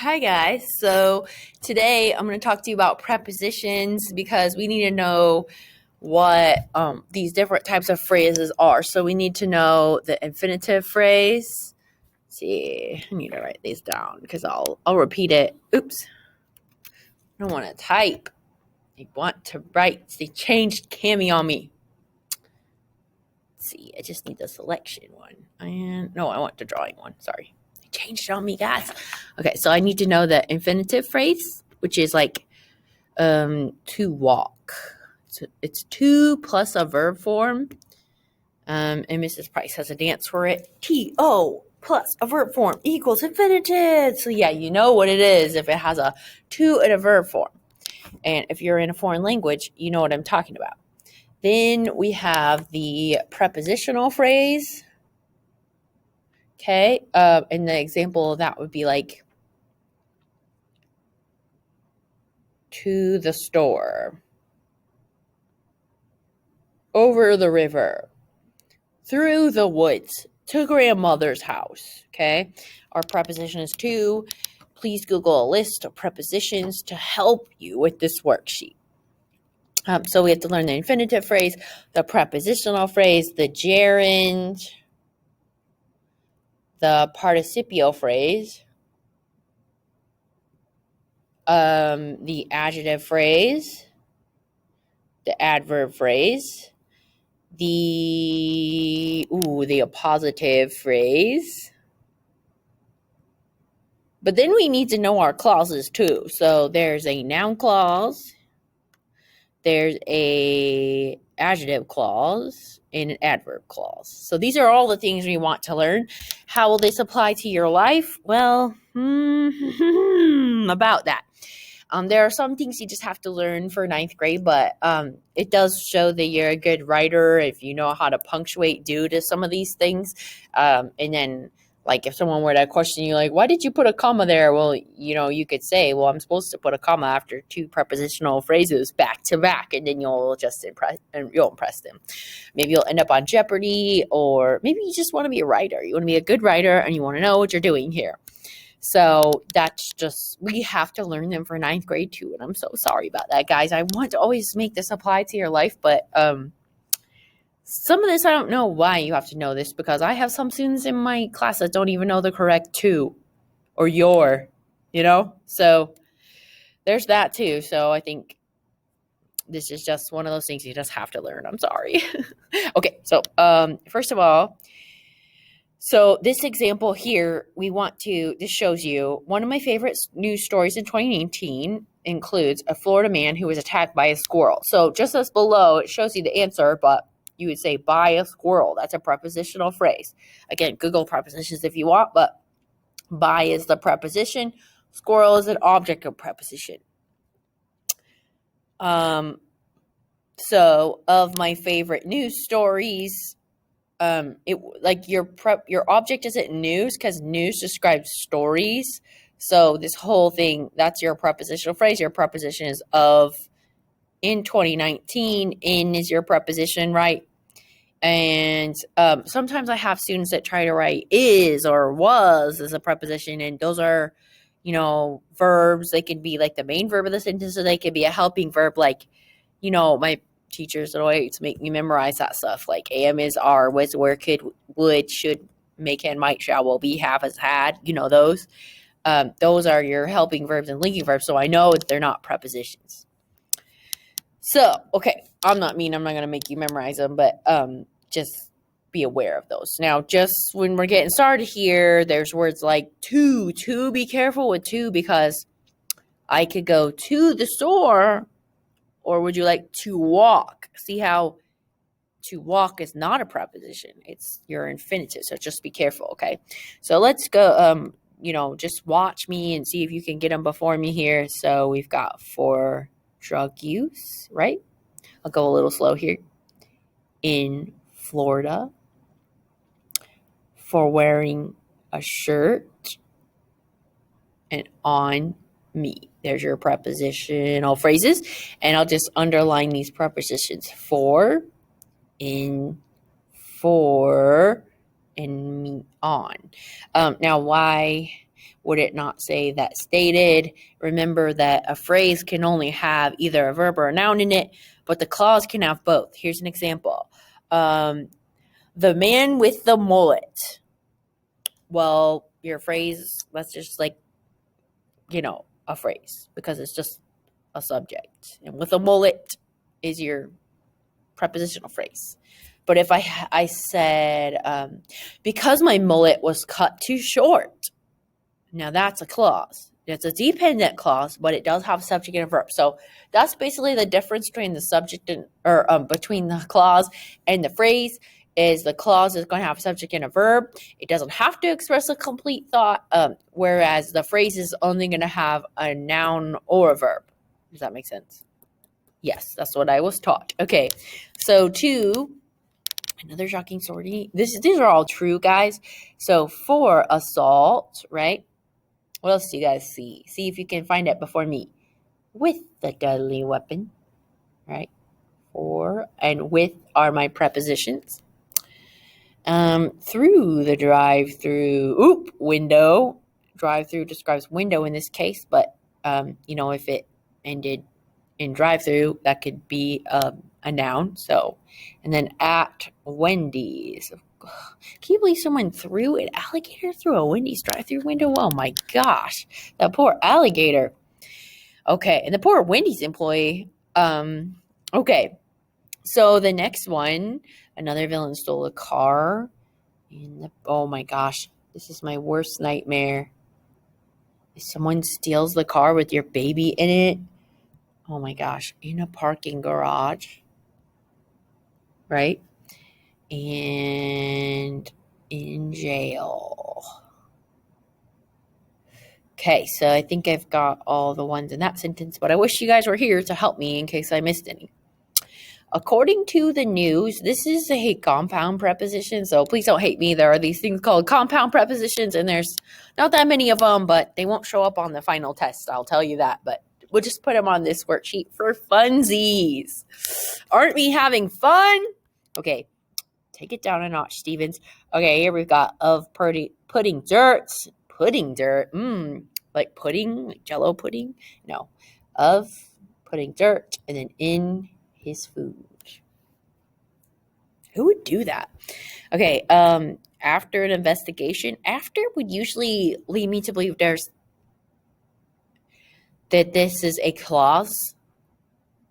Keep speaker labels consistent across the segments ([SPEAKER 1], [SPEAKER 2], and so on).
[SPEAKER 1] Hi guys. So today I'm going to talk to you about prepositions because we need to know what these different types of phrases are. So we need to know the infinitive phrase. Let's see, I need to write these down because I'll repeat it. Oops. I don't want to type. I want to write. They changed Cami on me. Let's see, I just need the selection one. And no, I want the drawing one. Sorry. Changed it on me, guys. Okay, so I need to know the infinitive phrase, which is like to walk. So it's to plus a verb form. And Mrs. Price has a dance for it. To plus a verb form equals infinitive. So yeah, you know what it is if it has a to and a verb form. And if you're in a foreign language, you know what I'm talking about. Then we have the prepositional phrase. Okay, and the example of that would be like to the store, over the river, through the woods, to grandmother's house. Okay, our preposition is to. Please Google a list of prepositions to help you with this worksheet. So we have to learn the infinitive phrase, the prepositional phrase, the gerund, the participial phrase, the adjective phrase, the adverb phrase, the appositive phrase. But then we need to know our clauses too. So there's a noun clause, there's a adjective clause, and an adverb clause. So these are all the things we want to learn. How will this apply to your life? Well, about that. There are some things you just have to learn for ninth grade, but it does show that you're a good writer if you know how to punctuate due to some of these things. And then, like, if someone were to question you, like, why did you put a comma there? Well, you could say, well, I'm supposed to put a comma after two prepositional phrases back to back, and then you'll impress them. Maybe you'll end up on Jeopardy, or maybe you just want to be a writer. You want to be a good writer, and you want to know what you're doing here. So that's just, we have to learn them for ninth grade too. And I'm so sorry about that, guys. I want to always make this apply to your life, but some of this, I don't know why you have to know this, because I have some students in my class that don't even know the correct to or your, so there's that too. So I think this is just one of those things you just have to learn. I'm sorry. Okay. So first of all, so this example here, this shows you one of my favorite news stories in 2019 includes a Florida man who was attacked by a squirrel. So just as below, it shows you the answer, but you would say by a squirrel. That's a prepositional phrase. Again, Google prepositions if you want, but by is the preposition. Squirrel is an object of preposition. So of my favorite news stories, your object isn't news because news describes stories. So this whole thing, that's your prepositional phrase. Your preposition is of. In 2019, in is your preposition, right? And sometimes I have students that try to write is or was as a preposition, and those are, verbs. They could be like the main verb of the sentence, or they could be a helping verb, like, my teachers always make me memorize that stuff, like am, is, are, was, were, could, would, should, may, can, might, shall, will, be, have, has, had, those. Those are your helping verbs and linking verbs, so I know they're not prepositions. So, okay, I'm not going to make you memorize them, but just be aware of those. Now, just when we're getting started here, there's words like to. Be careful with to, because I could go to the store, or would you like to walk? See how to walk is not a preposition. It's your infinitive, so just be careful, okay? So let's go, just watch me and see if you can get them before me here. So we've got for drug use, right? I'll go a little slow here. In Florida. For wearing a shirt. And on me. There's your prepositional phrases. And I'll just underline these prepositions. For, in, for, and me, on. Now, why Would it not say that stated? Remember that a phrase can only have either a verb or a noun in it, but the clause can have both. Here's an example. The man with the mullet. Well, your phrase, that's just like, a phrase because it's just a subject. And with a mullet is your prepositional phrase. But if I said, because my mullet was cut too short, now that's a clause. It's a dependent clause, but it does have subject and a verb. So that's basically the difference between the subject or between the clause and the phrase. Is the clause is going to have a subject and a verb. It doesn't have to express a complete thought, whereas the phrase is only going to have a noun or a verb. Does that make sense? Yes, that's what I was taught. Okay, so another shocking story. These are all true, guys. So for assault, right? What else do you guys see? See if you can find it before me. With the deadly weapon, right? For and with are my prepositions. Through the drive-through, window. Drive-through describes window in this case, but, if it ended in drive-through, that could be a noun. So, and then at Wendy's. Can you believe someone threw an alligator through a Wendy's drive-through window? Oh my gosh, that poor alligator. Okay, and the poor Wendy's employee. Okay, so the next one, another villain stole a car. Oh my gosh, this is my worst nightmare. If someone steals the car with your baby in it, oh my gosh, in a parking garage, right? And in jail. Okay, so I think I've got all the ones in that sentence, but I wish you guys were here to help me in case I missed any. According to the news, this is a compound preposition, so please don't hate me. There are these things called compound prepositions, and there's not that many of them, but they won't show up on the final test, I'll tell you that. But we'll just put them on this worksheet for funsies. Aren't we having fun? Okay, take it down a notch, Stevens. Okay, here we've got pudding dirt. Pudding dirt. Like pudding, like Jello pudding? No. Of putting dirt and then in his food. Who would do that? Okay, after an investigation, after would usually lead me to believe that this is a clause,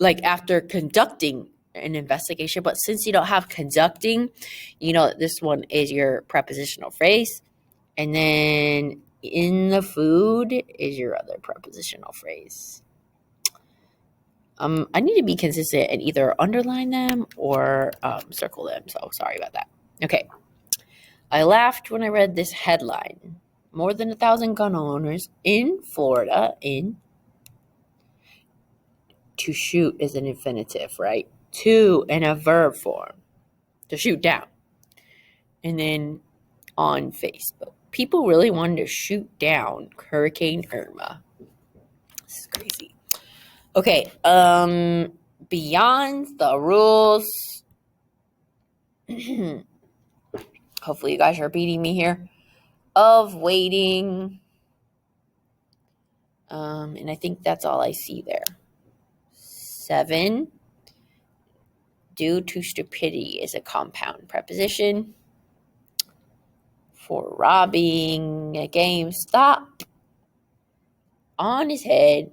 [SPEAKER 1] like after conducting an investigation, but since you don't have conducting, this one is your prepositional phrase, and then in the food is your other prepositional phrase. I need to be consistent and either underline them or circle them, so sorry about that. Okay. I laughed when I read this headline. More than 1,000 gun owners in Florida to shoot is an infinitive, right? To in a verb form. To shoot down. And then on Facebook. People really wanted to shoot down Hurricane Irma. This is crazy. Okay, beyond the rules. Hopefully you guys are beating me here. Of waiting. And I think that's all I see there. 7. Due to stupidity is a compound preposition. For robbing a GameStop. On his head.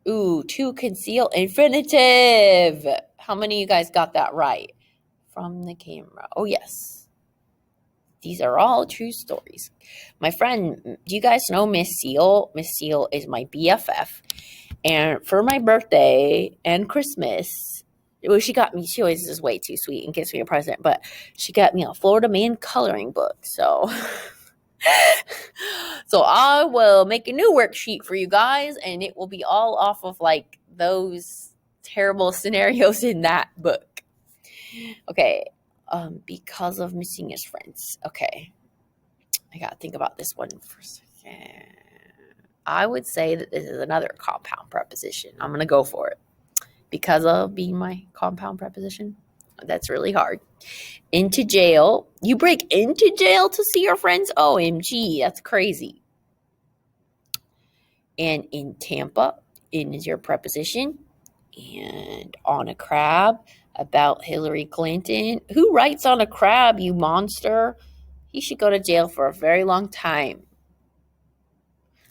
[SPEAKER 1] To conceal infinitive. How many of you guys got that right? From the camera. Oh, yes. These are all true stories. My friend, do you guys know Miss Seal? Miss Seal is my BFF. And for my birthday and Christmas, she always is way too sweet and gives me a present, but she got me a Florida Man coloring book. So I will make a new worksheet for you guys, and it will be all off of like those terrible scenarios in that book. Okay, because of missing his friends. Okay, I gotta think about this one for a second. I would say that this is another compound preposition. I'm gonna go for it. Because of being my compound preposition. That's really hard. Into jail. You break into jail to see your friends? OMG, that's crazy. And in Tampa, in is your preposition. And on a crab, about Hillary Clinton. Who writes on a crab, you monster? He should go to jail for a very long time.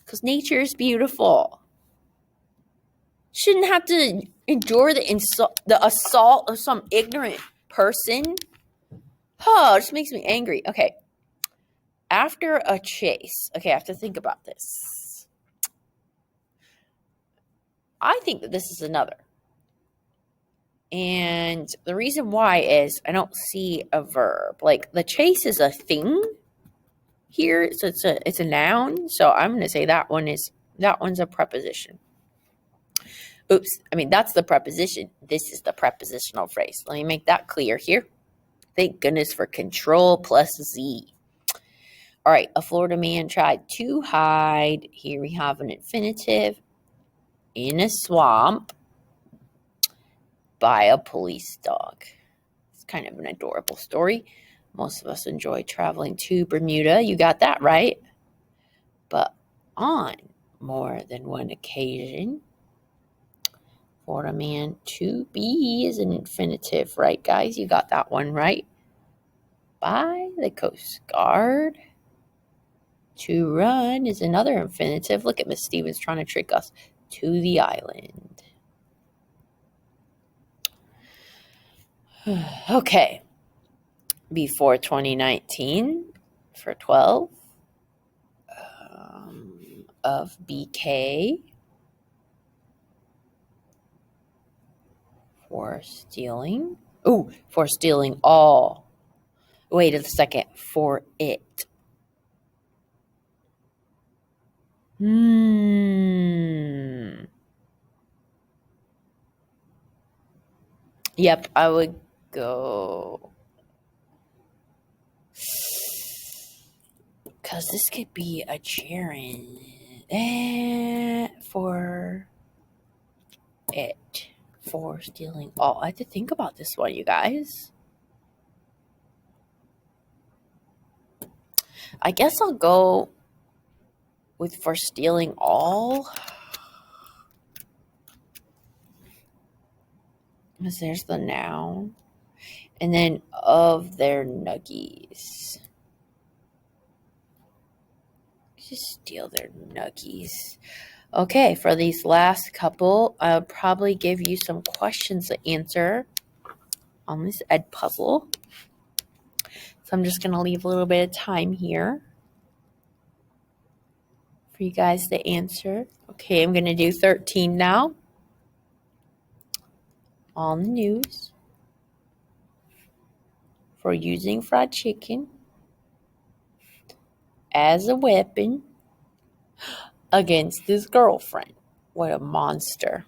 [SPEAKER 1] Because nature is beautiful. Shouldn't have to endure the assault of some ignorant person. Oh, it just makes me angry. Okay. After a chase. Okay, I have to think about this. I think that this is another. And the reason why is I don't see a verb. Like the chase is a thing here, so it's a noun. So I'm going to say that one's a preposition. Oops, I mean that's the preposition. This is the prepositional phrase. Let me make that clear here. Thank goodness for Control plus Z. All right, a Florida man tried to hide. Here we have an infinitive in a swamp by a police dog. It's kind of an adorable story. Most of us enjoy traveling to Bermuda. You got that right. But on more than one occasion, Florida man to be is an infinitive, right, guys? You got that one right. By the Coast Guard. To run is another infinitive. Look at Miss Stevens trying to trick us. To the island. Okay. Before 2019 for 12 of BK for stealing. Ooh, for stealing all. Wait a second. For it. Yep, I would go. Because this could be a gerund. For it. For stealing all. I have to think about this one, you guys. I guess I'll go with for stealing all. Because there's the noun. And then of their nuggies. Just steal their nuggies. Okay, for these last couple, I'll probably give you some questions to answer on this ed puzzle. So I'm just going to leave a little bit of time here for you guys to answer. Okay, I'm going to do 13 now. On the news for using fried chicken as a weapon against his girlfriend. What a monster.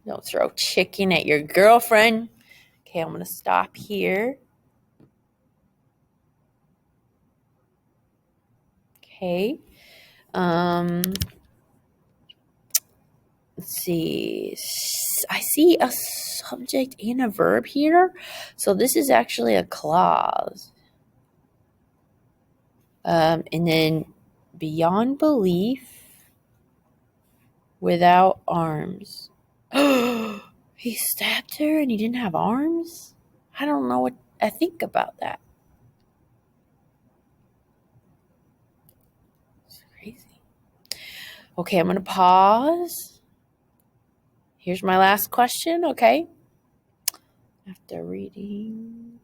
[SPEAKER 1] Don't throw chicken at your girlfriend. Okay, I'm going to stop here. Okay. Let's see. I see a subject and a verb here. So this is actually a clause. And then beyond belief, without arms. He stabbed her and he didn't have arms? I don't know what I think about that. It's crazy. Okay, I'm going to pause. Here's my last question, okay? After reading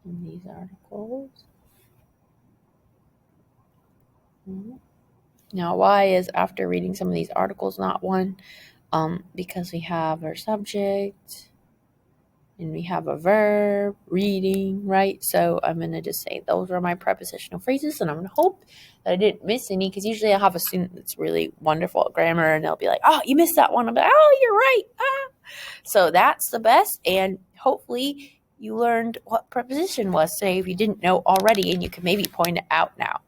[SPEAKER 1] these articles. Now, why is after reading some of these articles not one? Because we have our subject and we have a verb, reading, right? So I'm going to just say those are my prepositional phrases, and I'm going to hope that I didn't miss any, because usually I have a student that's really wonderful at grammar and they'll be like, oh, you missed that one. I'm like, oh, you're right. So that's the best, and hopefully you learned what preposition was today if you didn't know already, and you can maybe point it out now.